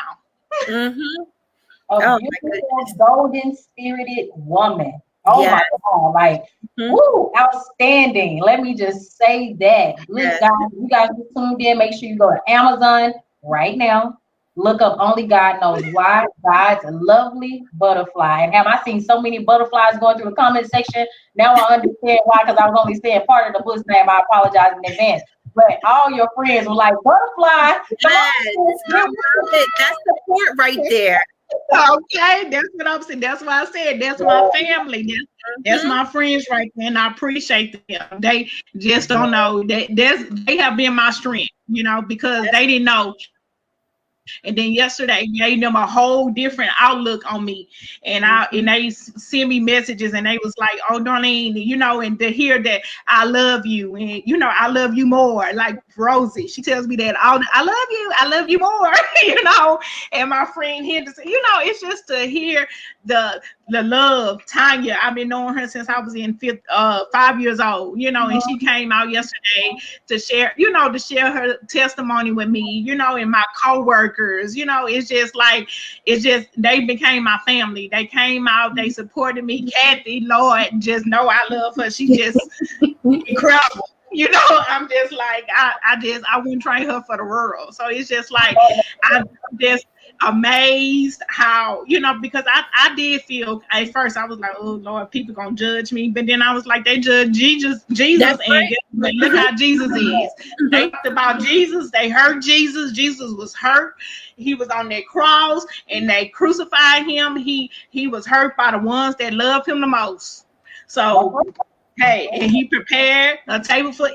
A beautiful, golden spirited woman. Oh my God, like, woo, outstanding. Let me just say that. Look, guys, you guys just tuned in. Make sure you go to Amazon right now. Look up Only God Knows Why, God's Lovely Butterfly. And have I seen so many butterflies going through the comment section? Now I understand why, because I was only saying part of the book's name. I apologize in advance. But all your friends were like, butterfly. That's support right there. Okay, that's what I'm saying. That's why I said that's my family. That's my friends right there, and I appreciate them. They just don't know that they have been my strength, because they didn't know And then yesterday gave them a whole different outlook on me. And they send me messages and they was like, oh, Darlene, and to hear that I love you and I love you more. Like Rosie, she tells me that I love you more, And my friend Henderson, it's just to hear the love. Tanya, I've been knowing her since I was in 5 years old, and she came out yesterday to share her testimony with me, and my co-workers, they became my family. They came out, they supported me. Kathy, Lord, just know I love her. She just incredible. I'm just like, I wouldn't trade her for the world. So it's just like, I'm just amazed how, because I did feel at first, I was like, oh Lord, people gonna judge me. But then I was like, they judge Jesus, That's and right. look how Jesus is. They talked about Jesus, they heard Jesus. Jesus was hurt. He was on that cross and they crucified him. He was hurt by the ones that loved him the most. So hey, and he prepared a table for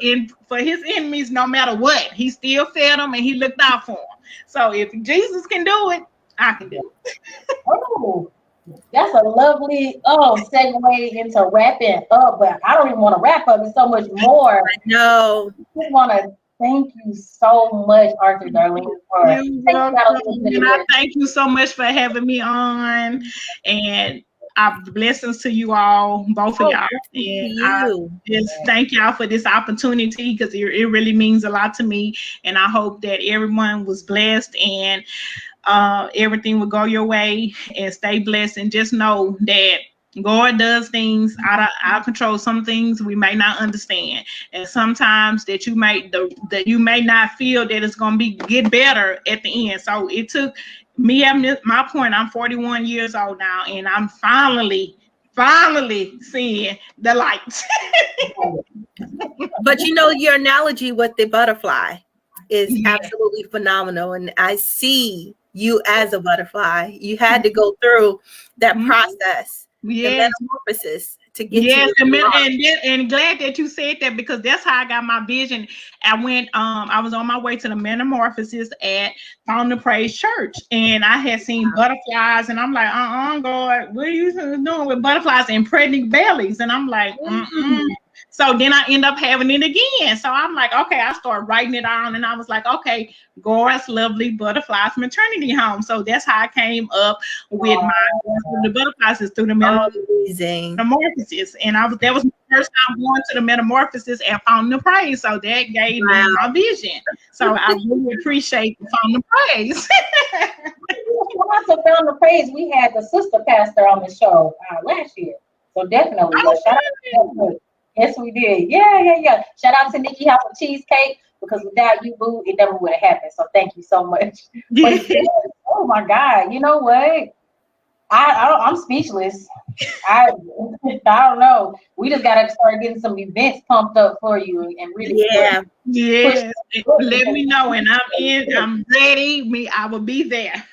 his enemies no matter what. He still fed them and he looked out for them. So if Jesus can do it, I can do it. Oh, that's a lovely segue into wrapping up. But I don't even want to wrap up. It's so much more. No. I just want to thank you so much, Arthur Darlene, for and I thank you so much for having me on. And blessings to you all, both of y'all. And I just thank y'all for this opportunity because it really means a lot to me. And I hope that everyone was blessed and everything will go your way and stay blessed. And just know that God does things out of our control. Some things we may not understand, and sometimes that you may not feel that it's going to get better at the end. So it took me at my point. I'm 41 years old now, and I'm finally seeing the light. But your analogy with the butterfly is absolutely phenomenal, and I see you as a butterfly. You had to go through that process. The metamorphosis to get to and glad that you said that because that's how I got my vision. I was on my way to the metamorphosis at Fountain of Praise Church, and I had seen butterflies, and I'm like, God, what are you doing with butterflies and pregnant bellies? And I'm like, So then I end up having it again. So I'm like, okay, I started writing it down, and I was like, okay, Gora's Lovely Butterflies Maternity Home. So that's how I came up with the butterflies is through the metamorphosis. And that was my first time going to the metamorphosis at Fountain of Praise. So that gave me my vision. So I really appreciate the Fountain of Praise. When I Fountain of Praise, we had the sister pastor on the show last year. So definitely, shout out. Yes, we did. Yeah. Shout out to Nikki House of Cheesecake because without you, boo, it never would have happened. So thank you so much. But oh my God, you know what? I'm speechless. I don't know. We just gotta start getting some events pumped up for you and really push. Let me know, and I'm ready. I will be there.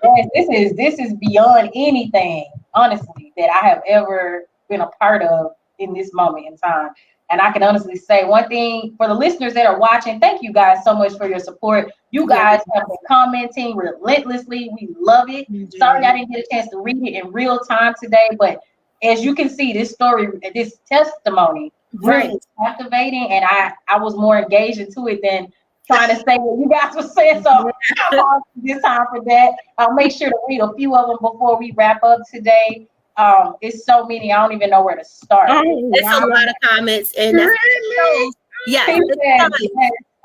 Yes, this is beyond anything, honestly, that I have ever been a part of in this moment in time. And I can honestly say one thing for the listeners that are watching, thank you guys so much for your support. You guys have been commenting relentlessly. We love it. Sorry I didn't get a chance to read it in real time today, but as you can see, this story, this testimony, really captivating, and I was more engaged into it than trying to say what you guys were saying. So this time for that. I'll make sure to read a few of them before we wrap up today. It's so many, I don't even know where to start. It's a lot of comments, and really?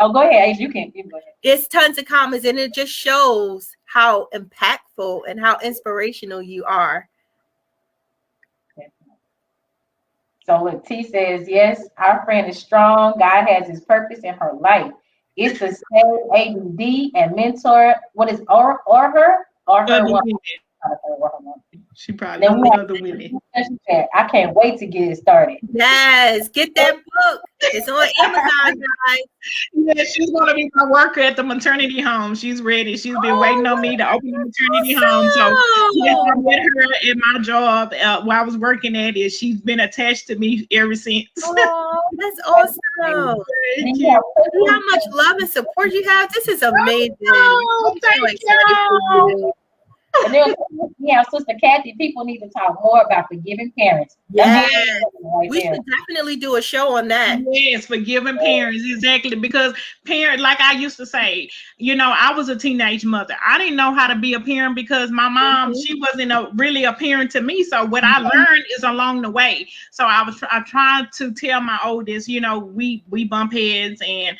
Oh, go ahead, you can. Go ahead. It's tons of comments, and it just shows how impactful and how inspirational you are. So look, T says, yes, our friend is strong. God has his purpose in her life. It's to stay ABD and mentor. What is or her? She probably other women. I can't wait to get it started. Yes, get that book. It's on Amazon, guys. Yeah, she's gonna be my worker at the maternity home. She's ready. She's been waiting on me to open the maternity home. So yes, I met her in my job while I was working at it. She's been attached to me ever since. Oh, that's awesome. awesome. Thank Yeah, you. See how much love and support you have. This is amazing. Oh, I'm so thank excited for you. you. and then we have Sister Kathy. People need to talk more about forgiving parents. Yes, Right we there. should definitely do a show on that. Yes, forgiving parents, exactly. Because parent, like I used to say, I was a teenage mother. I didn't know how to be a parent because my mom, she wasn't really a parent to me. So what I learned is along the way. So I tried to tell my oldest, we bump heads, and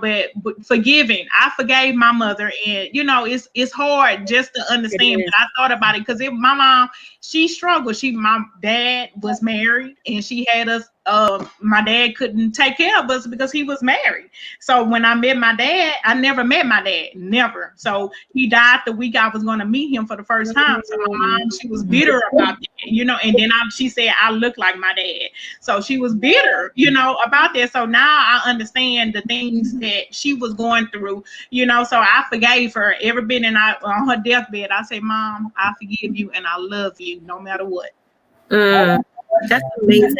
but forgiving. I forgave my mother, and it's hard just to understand. But I thought about it because my mom, she struggled. My dad was married, and she had us. My dad couldn't take care of us because he was married. So when I met my dad, I never met my dad, never. So he died the week I was going to meet him for the first time. So my mom, she was bitter about that, and then she said I look like my dad. So she was bitter, about that. So now I understand the things that she was going through, so I forgave her every bit. And on her deathbed, I say, Mom, I forgive you and I love you no matter what. That's amazing.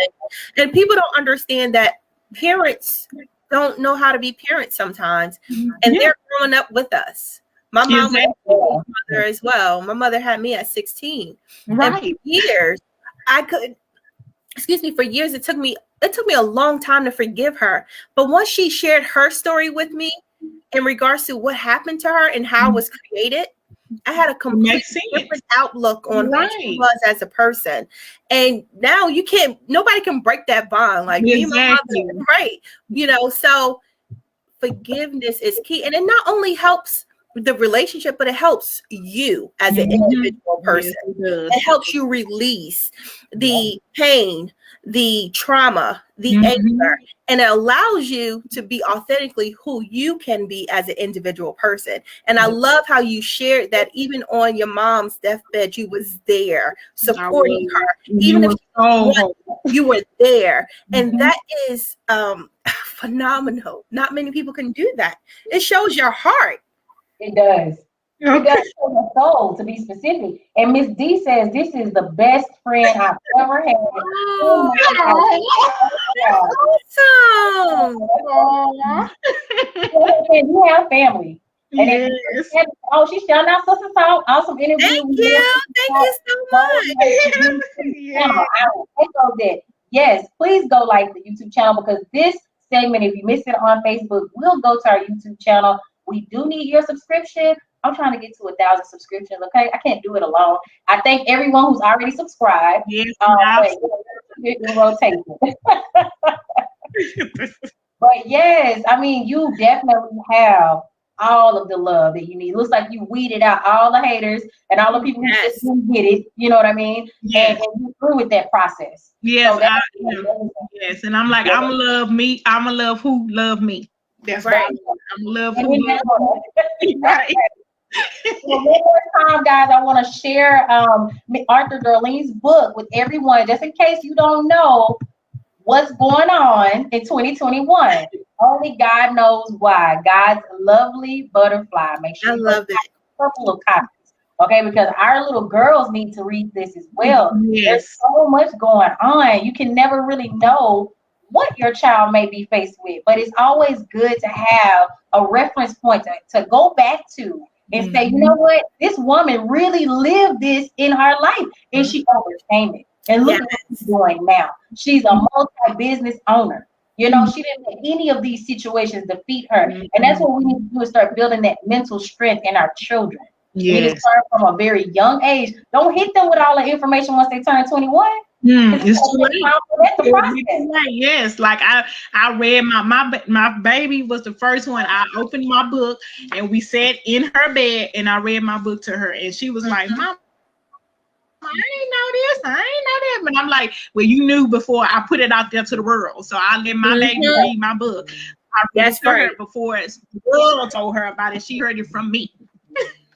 And people don't understand that parents don't know how to be parents sometimes, and they're growing up with us. My mom was a mother as well. My mother had me at 16. Right. And for years, for years it took me a long time to forgive her. But once she shared her story with me in regards to what happened to her and how it was created, I had a completely different outlook on who she was as a person. And now nobody can break that bond. Like me and my mother, right? So forgiveness is key. And it not only helps the relationship, but it helps you as an individual person. Yes, it helps you release the pain, the trauma, the anger, and it allows you to be authentically who you can be as an individual person. And I love how you shared that even on your mom's deathbed, you was there supporting her, even if you were there. And that is phenomenal. Not many people can do that. It shows your heart. It does. It does show your soul, to be specific. And Miss D says this is the best friend I've ever had. Awesome. You have family. And she's shouting out Sister Talk. Awesome interview. Thank you so much. I will echo that. Yes, please go like the YouTube channel, because this segment, if you missed it on Facebook, will go to our YouTube channel. We do need your subscription. I'm trying to get to 1,000 subscriptions. Okay, I can't do it alone. I thank everyone who's already subscribed. Yes, rotation. But yes, I mean, you definitely have all of the love that you need. It looks like you weeded out all the haters and all the people who just didn't get it. You know what I mean? Yes. And you through with that process. Yes, so yes. And I'm like, I'm gonna love me. I'm gonna love who love me. That's right. I'm gonna love who love me. Right. Well, one more time, guys, I want to share Arthur Darlene's book with everyone, just in case you don't know what's going on in 2021. Only God knows why. God's lovely butterfly. Make sure I love it. A couple of copies, okay? Because our little girls need to read this as well. Yes. There's so much going on. You can never really know what your child may be faced with, but it's always good to have a reference point to go back to and say, you know what, this woman really lived this in her life and she overcame it. And look at what she's doing now. She's a multi-business owner. You know, she didn't let any of these situations defeat her. And that's what we need to do, is start building that mental strength in our children. We need to start from a very young age. Don't hit them with all the information once they turn 21. It's too late. Yes, like I read my baby was the first one. I opened my book and we sat in her bed and I read my book to her, and she was like, Mom, I ain't know this, I ain't know that. But I'm like, well, you knew before I put it out there to the world. So I let my lady read my book. I read it to her before the world told her about it. She heard it from me.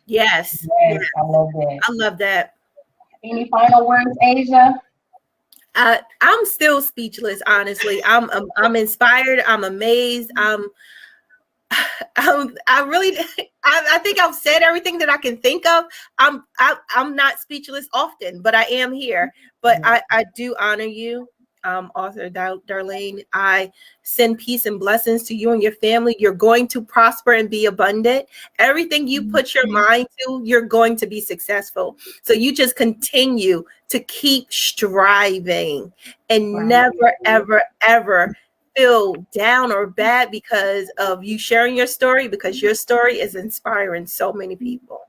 Yes. I love that. I love that. Any final words, Aisya? I'm still speechless, honestly. I'm inspired. I'm amazed. I think I've said everything that I can think of. I'm not speechless often, but I am here. But I do honor you. author Darlene. I send peace and blessings to you and your family. You're going to prosper and be abundant. Everything you put your mind to, you're going to be successful. So you just continue to keep striving and never, ever, ever feel down or bad because of you sharing your story, because your story is inspiring so many people.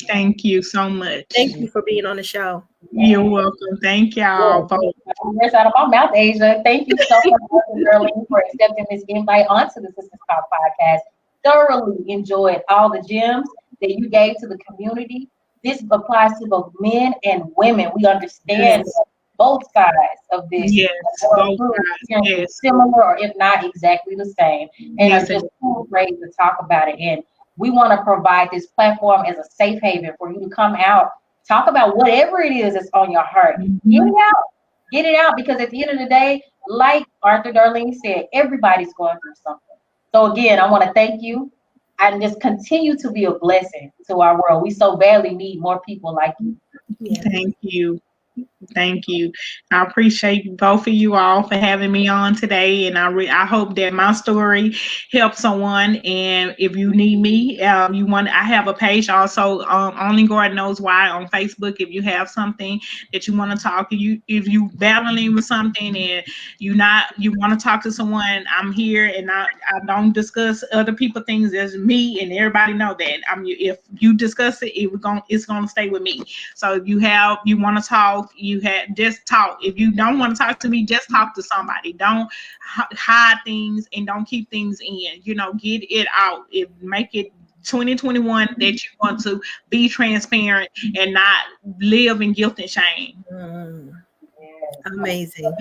Thank you so much. Thank you for being on the show. You're welcome. Thank y'all both. Words out of my mouth, Aisya. Thank you so much, Darlene, for accepting this invite onto the Sisters Talk podcast. Thoroughly enjoyed all the gems that you gave to the community. This applies to both men and women. We understand both sides of this. Yes, both sides. Yes. Similar, or if not exactly the same. And are just too great to talk about it. And we want to provide this platform as a safe haven for you to come out, talk about whatever it is that's on your heart. Get it out, because at the end of the day, like Arthur Darlene said, everybody's going through something. So again, I want to thank you and just continue to be a blessing to our world. We so badly need more people like you. Thank you. Thank you. I appreciate both of you all for having me on today, and I hope that my story helps someone. And if you need me, I have a page also. Only God Knows Why on Facebook. If you have something that you want to talk, if you battling with something and you want to talk to someone, I'm here, and I don't discuss other people things as me, and everybody know that. If you discuss it, it's gonna stay with me. So if you want to talk. Just talk. If you don't want to talk to me, just talk to somebody. Don't hide things and don't keep things in. Get it out. Make it 2021 that you want to be transparent and not live in guilt and shame. Amazing.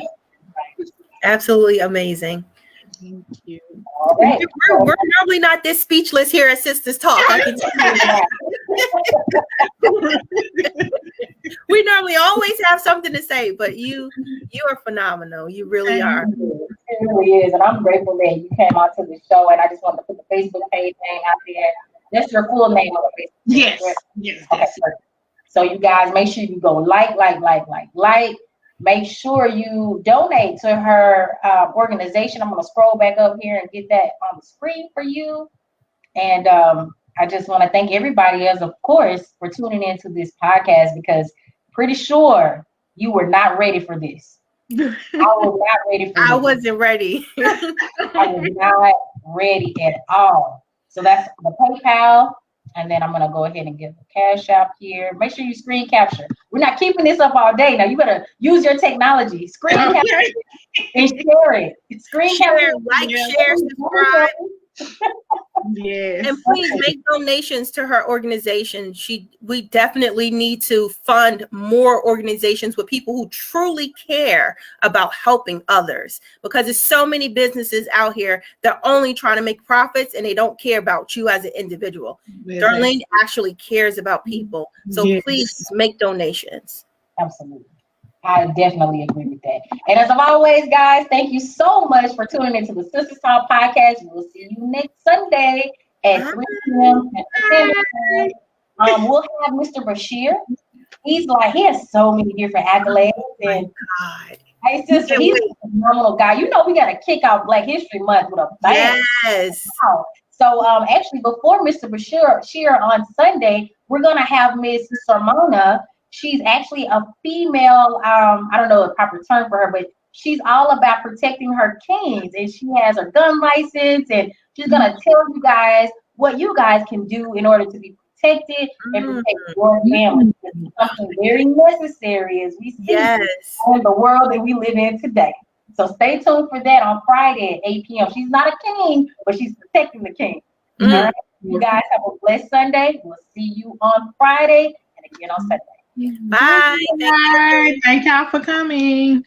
Absolutely amazing. Thank you. Right. We're normally not this speechless here at Sisters Talk. I can tell you that. We normally always have something to say, but you are phenomenal. You really are. It really is, and I'm grateful that you came out to the show. And I just want to put the Facebook page name out there. That's your full name on the Facebook page. Yes. Okay, perfect. So you guys, make sure you go like. Make sure you donate to her organization. I'm going to scroll back up here and get that on the screen for you. And I just want to thank everybody else, of course, for tuning into this podcast, because pretty sure you were not ready for this. I was not ready for this. I wasn't ready. I was not ready at all. So that's the PayPal. And then I'm going to go ahead and give the Cash App here. Make sure you screen capture. We're not keeping this up all day. Now you better use your technology. Screen capture and share it. Screen capture. Like, share, subscribe. Yes. And please make donations to her organization. We definitely need to fund more organizations with people who truly care about helping others, because there's so many businesses out here that are only trying to make profits and they don't care about you as an individual. Really? Darlene actually cares about people. So please make donations. Absolutely. I definitely agree with that. And as always, guys, thank you so much for tuning into the Sisters Talk podcast. We'll see you next Sunday at 3 p.m. We'll have Mr. Bashir. He has so many different accolades. And he's a phenomenal guy. We got to kick out Black History Month with a bang. Yes. Wow. So actually, before Mr. Bashir on Sunday, we're going to have Miss Sarmona. She's actually a female, I don't know the proper term for her, but she's all about protecting her kings, and she has her gun license, and she's going to tell you guys what you guys can do in order to be protected and protect your family. It's something very necessary as we see in the world that we live in today. So stay tuned for that on Friday at 8 p.m. She's not a king, but she's protecting the king. All right? You guys have a blessed Sunday. We'll see you on Friday and again on Sunday. Bye. Bye. Thank y'all for coming.